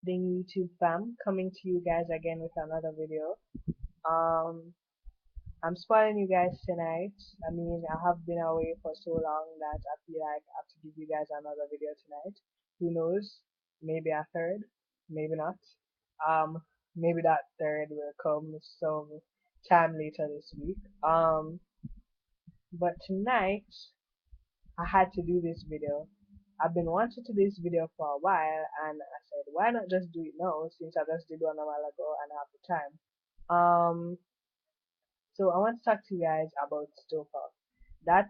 Ding YouTube fam, coming to you guys again with another video. Um, I'm spoiling you guys tonight. I mean, I have been away for so long that I feel like I have to give you guys another video tonight. Who knows? Maybe a third, maybe not. Um, Maybe that third will come some time later this week. But tonight I had to do this video. I've been wanting to do this video for a while, and I said, why not just do it now since I just did one a while ago and I have the time. So I want to talk to you guys about Stoker. That's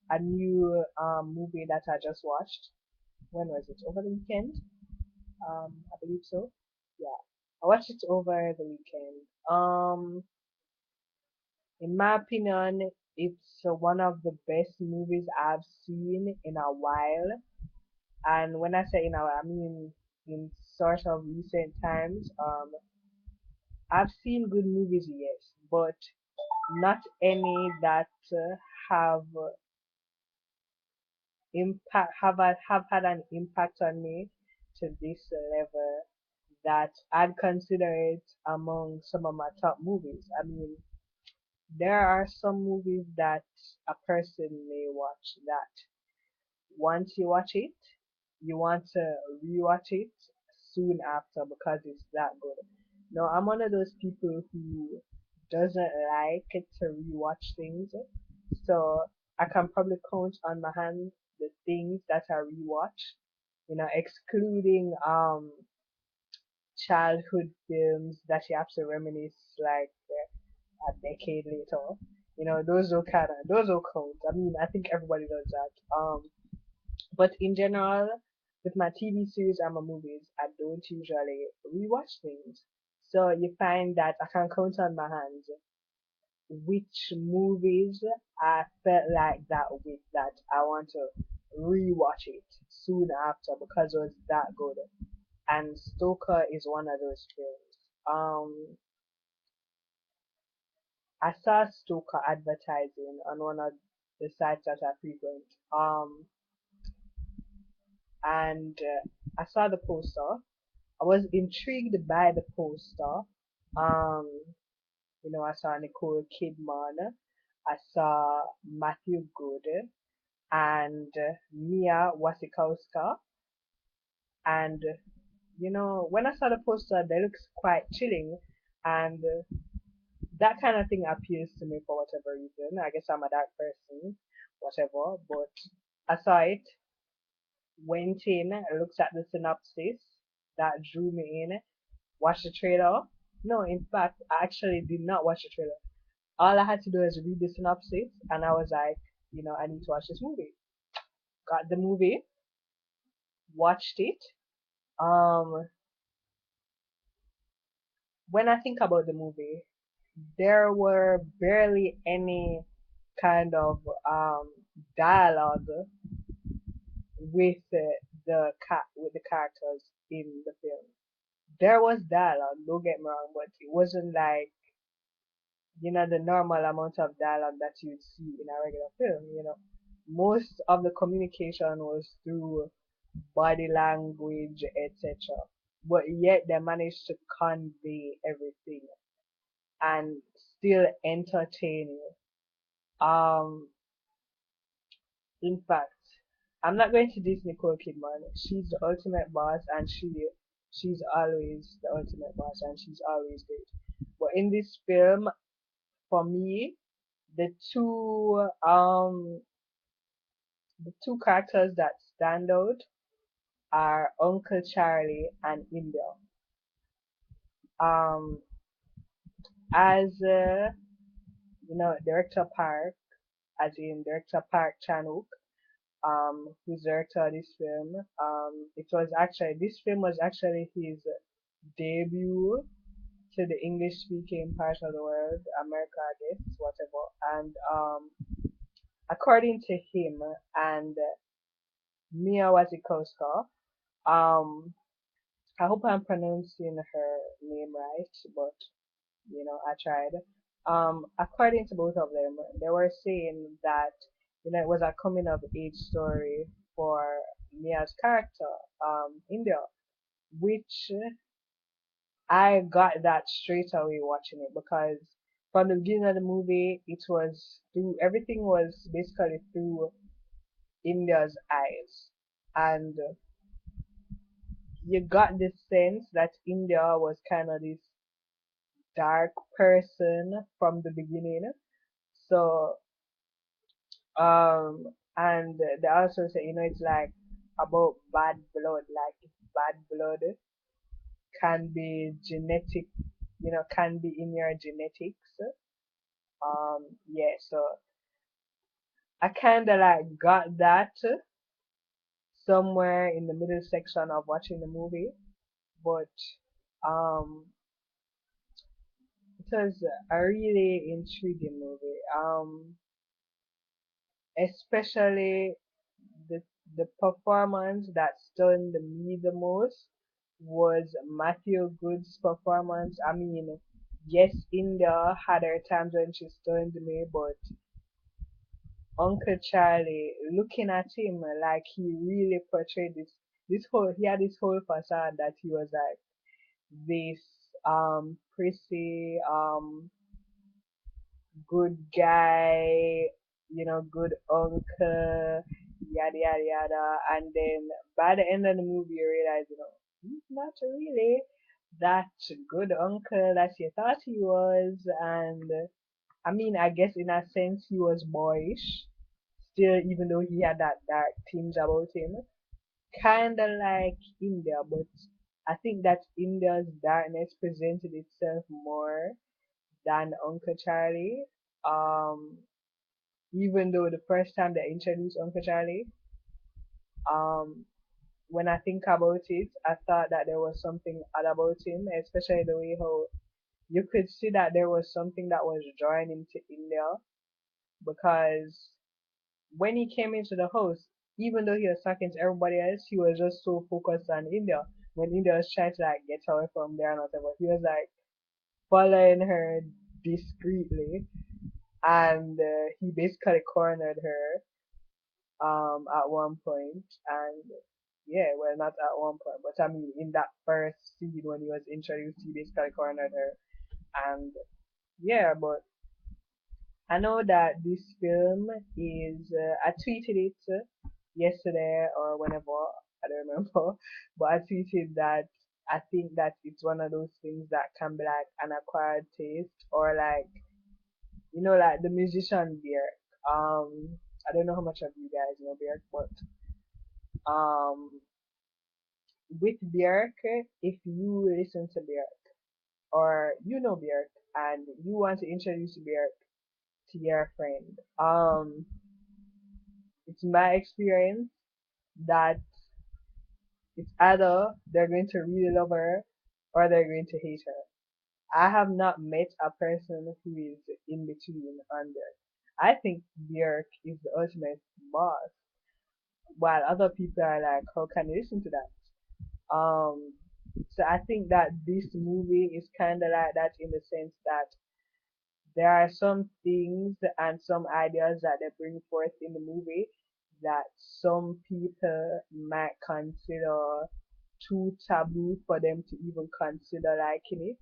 a new movie that I just watched. When was it? Over the weekend? I believe so. Yeah, I watched it over the weekend. In my opinion, it's one of the best movies I've seen in a while. And when I say I mean in sort of recent times. I've seen good movies, yes, but not any that have have had an impact on me to this level that I'd consider it among some of my top movies. I mean, there are some movies that a person may watch that once you watch it, you want to rewatch it soon after because it's that good. No, I'm one of those people who doesn't like to rewatch things. So I can probably count on my hand the things that I rewatch, excluding childhood films that you have to reminisce like a decade later. Those will count. I mean, I think everybody does that. But in general, with my TV series and my movies, I don't usually rewatch things. So you find that I can count on my hands which movies I felt like that with that I want to rewatch it soon after because it was that good. And Stoker is one of those films. I saw Stoker advertising on one of the sites that I frequent. And I saw the poster. I was intrigued by the poster. Um, I saw Nicole Kidman. I saw Matthew Good and Mia Wasikowska. And when I saw the poster, they looks quite chilling, and that kind of thing appeals to me for whatever reason. I guess I'm a dark person, whatever. But I saw it, went in, looked at the synopsis, that drew me in, watched the trailer. No, in fact, I actually did not watch the trailer. All I had to do is read the synopsis, and I was like, I need to watch this movie. Got the movie, watched it. Um, when I think about the movie, there were barely any kind of dialogue with with the characters in the film. There was dialogue, don't get me wrong, but it wasn't like the normal amount of dialogue that you'd see in a regular film. Most of the communication was through body language, etc. But yet they managed to convey everything and still entertain you. In fact, I'm not going to diss Nicole Kidman. She's the ultimate boss, and she's always the ultimate boss, and she's always great. But in this film, for me, the two characters that stand out are Uncle Charlie and India. Um, as director Park, as in director Park Chan-wook, who's director of this film. This film was actually his debut to the English speaking part of the world, America, I guess, whatever. And according to him and Mia Wasikowska, um, I hope I'm pronouncing her name right, but I tried. According to both of them, they were saying that it was a coming of age story for Mia's character, India. which I got that straight away watching it because from the beginning of the movie, it was through everything was basically through India's eyes, and you got this sense that India was kind of this dark person from the beginning. So, and they also say, it's like about bad blood, like bad blood can be genetic, can be in your genetics. Yeah, so I kind of like got that somewhere in the middle section of watching the movie, but um, it was a really intriguing movie. Especially the the performance that stunned me the most was Matthew Good's performance. I mean, yes, India had her times when she stunned me, but Uncle Charlie, looking at him like he really portrayed this whole he had this whole facade that he was like this prissy good guy, good uncle, yada yada yada. And then by the end of the movie, you realize, he's not really that good uncle that you thought he was. And I mean, I guess in a sense, he was boyish still, even though he had that dark tinge about him. Kinda like India, but I think that India's darkness presented itself more than Uncle Charlie. Um, Even though the first time they introduced Uncle Charlie, um, when I think about it, I thought that there was something odd about him, especially the way how you could see that there was something that was drawing him to India because when he came into the house, even though he was talking to everybody else, he was just so focused on India. When India was trying to like get away from there and whatever, he was like following her discreetly, and he basically cornered her at one point, and yeah, well, not at one point, but I mean in that first scene when he was introduced, he basically cornered her, and yeah, but I know that this film is. I tweeted it yesterday or whenever, I don't remember, but I tweeted that I think that it's one of those things that can be like an acquired taste or like like the musician Björk. I don't know how much of you guys know Björk, but um, with Björk, if you listen to Björk or you know Björk and you want to introduce Björk to your friend, it's my experience that it's either they're going to really love her or they're going to hate her. I have not met a person who is in between on this. I think Björk is the ultimate boss, while other people are like, how can you listen to that? So I think that this movie is kind of like that in the sense that there are some things and some ideas that they bring forth in the movie that some people might consider too taboo for them to even consider liking it.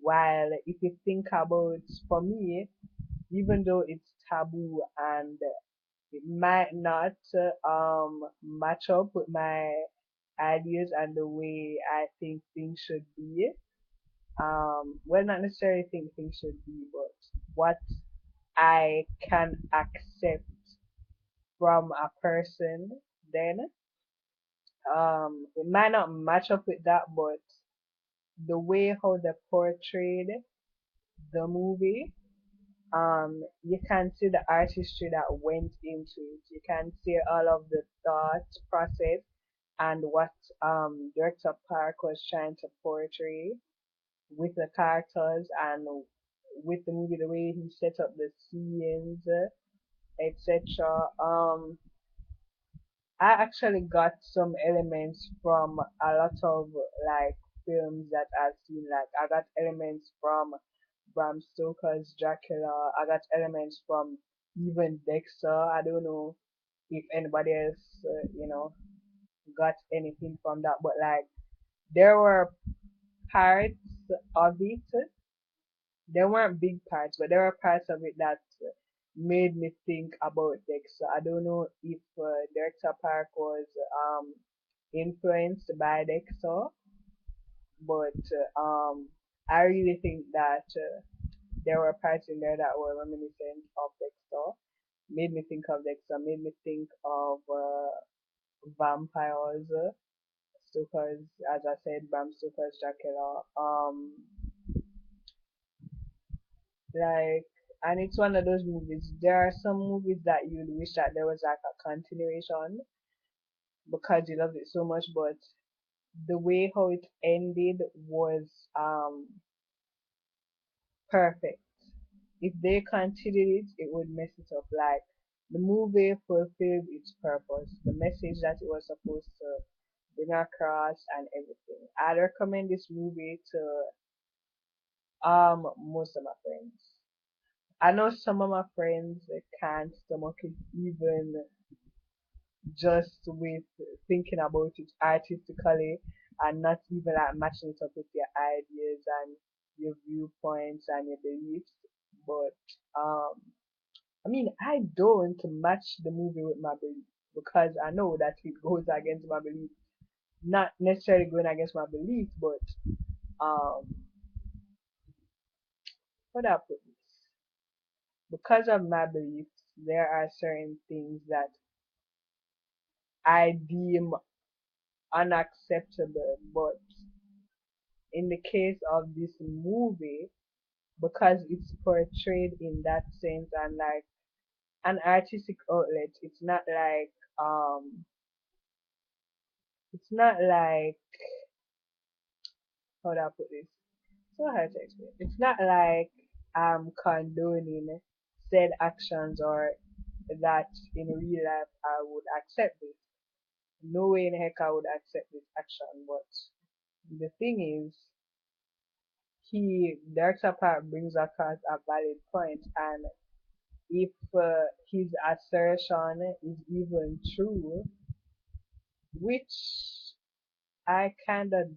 While if you think about, for me, even though it's taboo and it might not match up with my ideas and the way I think things should be, well, not necessarily think things should be, but what I can accept from a person, then it might not match up with that, but the way how they portrayed the movie, you can see the artistry that went into it. You can see all of the thought process and what director Park was trying to portray with the characters and with the movie, the way he set up the scenes, etc. I actually got some elements from a lot of like films that I've seen. Like I got elements from Bram Stoker's Dracula. I got elements from even Dexter. I don't know if anybody else, got anything from that, but like There were parts of it. There weren't big parts, but there were parts of it that made me think about Dexter. I don't know if Dexter Park was influenced by Dexter, but I really think that there were parts in there that were reminiscent of Dexter. Made me think of Dexter. Made me think of vampires. Stoker's, as I said, Bram Stoker's Dracula. Like, and it's one of those movies. There are some movies that you'd wish that there was like a continuation because you loved it so much, but the way how it ended was perfect. If they continued it, it would mess it up. Like the movie fulfilled its purpose, the message that it was supposed to bring across and everything. I'd recommend this movie to most of my friends. I know some of my friends can't stomach it even just with thinking about it artistically and not even like matching it up with your ideas and your viewpoints and your beliefs. But I mean, I don't match the movie with my belief because I know that it goes against my belief. Not necessarily going against my belief, but um, how do I put this? Because of my beliefs, there are certain things that I deem unacceptable. But in the case of this movie, because it's portrayed in that sense and like an artistic outlet, it's not like how do I put this? So hard to explain. It's not like I'm condoning said actions or that in real life I would accept this. No way in heck I would accept this action, but the thing is, Director Park brings across a valid point, and if his assertion is even true, which I kind of,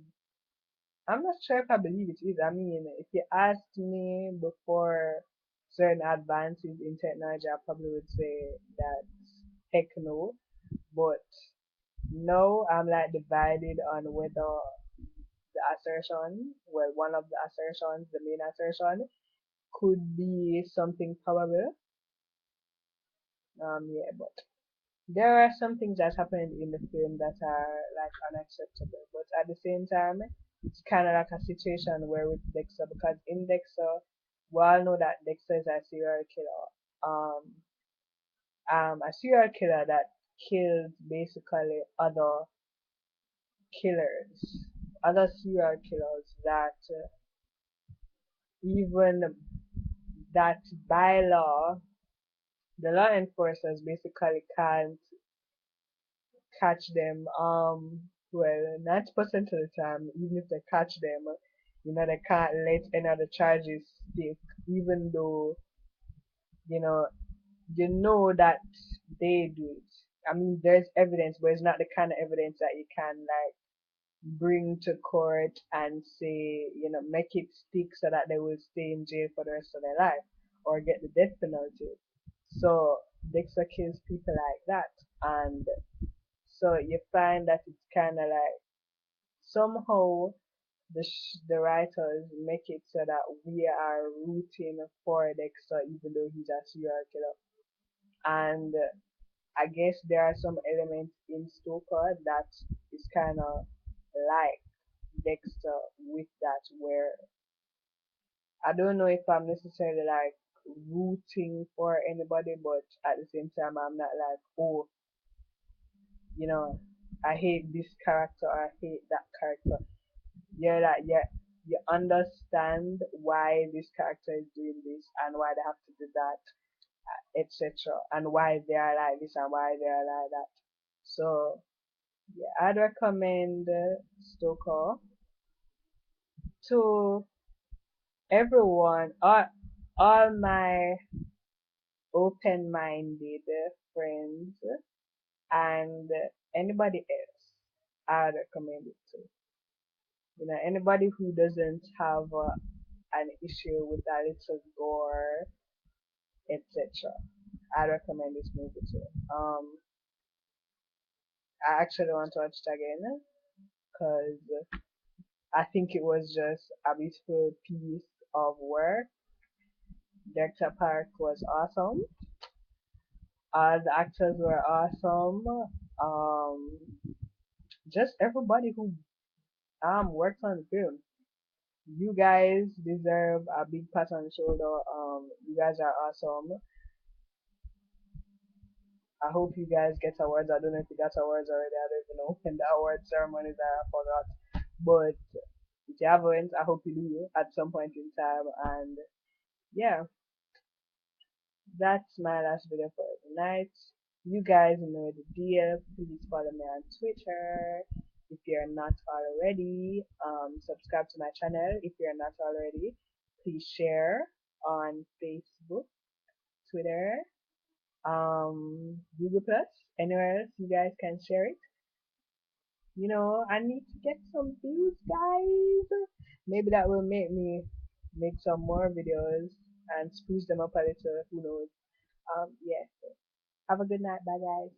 I'm not sure if I believe it is. I mean, if you asked me before certain advances in technology, I probably would say that heck no. But no, I'm like divided on whether the assertion, well, one of the assertions, the main assertion, could be something probable. Yeah, but there are some things that happened in the film that are like unacceptable, but at the same time, it's kind of like a situation where with Dexter, because in Dexter, we all know that Dexter is a serial killer. A serial killer that kills basically killers, other serial killers that even that by law, the law enforcers basically can't catch them. Well, 90% of the time, even if they catch them, they can't let any other charges stick, even though, you know, that they do it. I mean, there's evidence, but it's not the kind of evidence that you can like bring to court and say, make it stick so that they will stay in jail for the rest of their life or get the death penalty. So Dexter kills people like that, and so you find that it's kind of like somehow the writers make it so that we are rooting for Dexter even though he's a serial killer. And I guess there are some elements in Stoker that is kind of like Dexter with that, where I don't know if I'm necessarily like rooting for anybody, but at the same time, I'm not like, oh, you know, I hate this character or I hate that character. Yeah, that yeah, you understand why this character is doing this and why they have to do that, etc. And why they are like this and why they are like that. So yeah, I'd recommend Stoker to everyone, all my open-minded friends and anybody else. I'd recommend it to. You know, anybody who doesn't have an issue with a little gore, etc. I recommend this movie too. I actually want to watch it again because I think it was just a beautiful piece of work. Director Park was awesome. The actors were awesome. Um, just everybody who worked on the film. You guys deserve a big pat on the shoulder. You guys are awesome. I hope you guys get awards. I don't know if you got awards already. I don't even know when the award ceremonies are. I forgot. But if you haven't, I hope you do at some point in time. And yeah, that's my last video for tonight. You guys know the deal. Please follow me on Twitter if you're not already. Subscribe to my channel if you're not already. Please share on Facebook, Twitter, Google Plus, anywhere else you guys can share it. You know, I need to get some views, guys. Maybe that will make me make some more videos and spruce them up a little. Who knows? Yeah. Have a good night. Bye, guys.